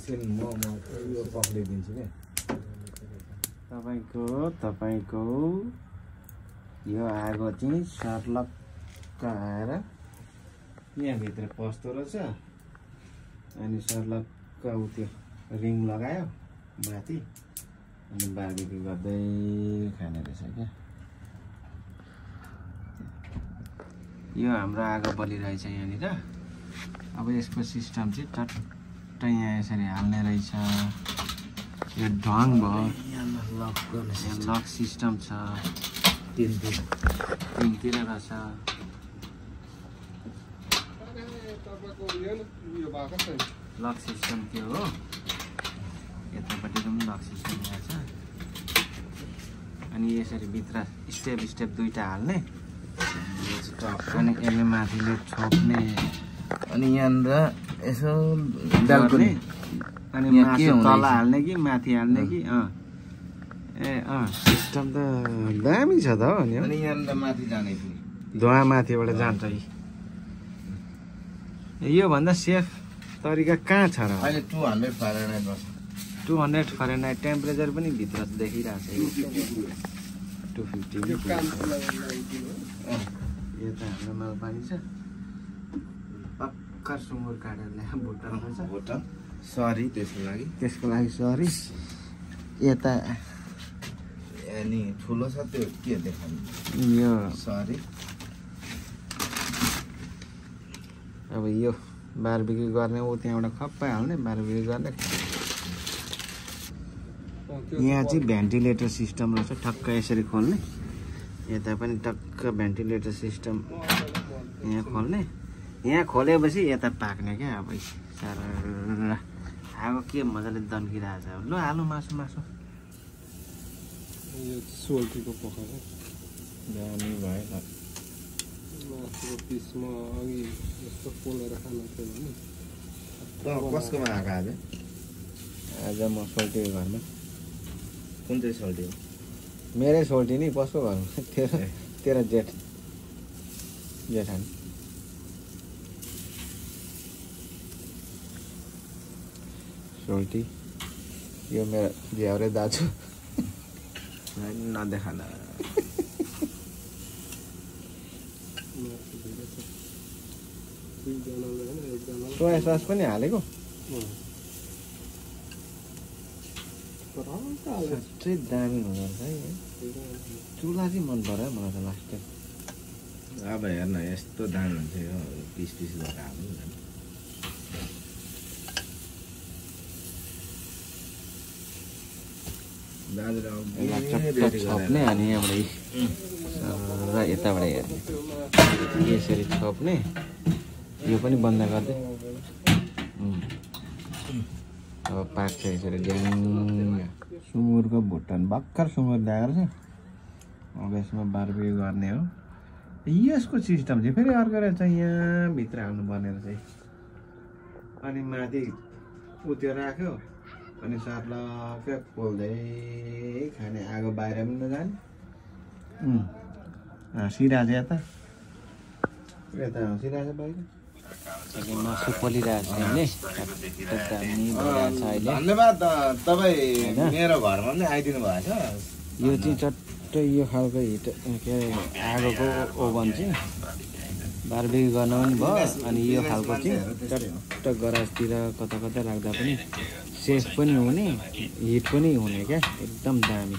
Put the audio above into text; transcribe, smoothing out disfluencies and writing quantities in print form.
एकछिन म यो पक्रिदिन्छु के तपाईको यो आगो चाहिँ सर्लक्क आएर यहाँभित्र पस्दो रहेछ अनि सर्लक्क उ त्यो रिङ लगायो माथि अनि बारबिक्यु गर्दै खाने रहेछ क्या यो हाम्रो आगो बलिरहेछ यहाँनिर अब यसको सिस्टम चाहिँ टट्ट यहाँ यसरी हाल्ने रहेछ यो ढङ भयो लक सिस्टम छ तिनतिर रहेछ लक सिस्टम त्यो हो यतापट्टिको पनि लक सिस्टम यहाँ छ अनि यसरी भित्र स्टेप दुईटा हाल्ने अनि यसले माथिले छोप्ने अनि यहाँनिर यसो डाल्ने अनि मासु तल हाल्ने कि माथि हाल्ने कि सिस्टम त दामी छ त हो नि यहाँनिर माथि जाने धुवा माथिबाट जान्छ यो भन्दा सेफ तरिका कहाँ छ र अहिले 200 फारेनहाइट बस्छ 200 फारेनहाइट टेम्परेचर पनि भित्र देखिरहेछ 250 यो त हाम्रो माल पानी छ पक्का सुँगुर काटेर ल्याए भुटान सरी त्यसको लागि सरी यता अनि ठुलो छ त्यो के देखाउनु यो सरी अब यो बारबिक्यु गर्ने ऊ त्यहाँबाट खप्पै हाल्ने बारबिक्यु गर्ने यहाँ चाहिँ भेन्टिलेटर सिस्टम रहेछ ठक्क यसरी खोल्ने यता पनि टक्क भेन्टिलेटर सिस्टम यहाँ खोल्ने यहाँ खोलेपछि यता पाक्ने क्या अब सारा आगो के मजाले दन्किरहेछ ल हालौँ मासु यो सोल्टीको पकाएको दामी भयो मासुको पिसमा अघि यस्तो पोलेर खानु थियो भने कसकोमा आएको आज म सोल्टीको घरमा कुन चाहिँ सोल्टी हो मेरै सोल्टी नि कसको घरमा तेरो जेठानी सोल्टी यो मेरो झ्याउरे दाजु नदेखान सोया सस पनि हालेको साँच्चै दामी हुँदो रहेछ है चुला चाहिँ मन पर्यो मलाई त लास्ट टाइम अब हेर्न यस्तो दामी हुन्छ यो पिस गरेर हाल्नु छोप्ने अनि यहाँबाट र यताबाट हेर्ने यसरी छोप्ने यो पनि बन्द गर्दै अब पाक्छ यसरी ड्याङ सुँगुरको भुटान भर्खर सुँगुर ल्याएर छ अब यसमा बारबिक्यु गर्ने हो यसको सिस्टम चाहिँ फेरि अर्को रहेछ यहाँ भित्र हाल्नु पर्ने रहेछ अनि माथि उत्यो राख्यो अनि सर्लक्कै पोल्दै खाने आगो बाहिर पनि नजाने हाँसिरहेछ यता हाँसिरहेछ बाहिर मासु पोलिरहेछ धन्यवाद तपाईँ मेरो घरमा पनि आइदिनु भएको छ यो चाहिँ चट्टै यो खालको हिट के अरे आगोको ओभन चाहिँ बारबिक्यु गर्न पनि भयो अनि यो खालको चाहिँ चट्ट गराजतिर कता राख्दा पनि सेफ पनि हुने हिट पनि हुने क्या एकदम दामी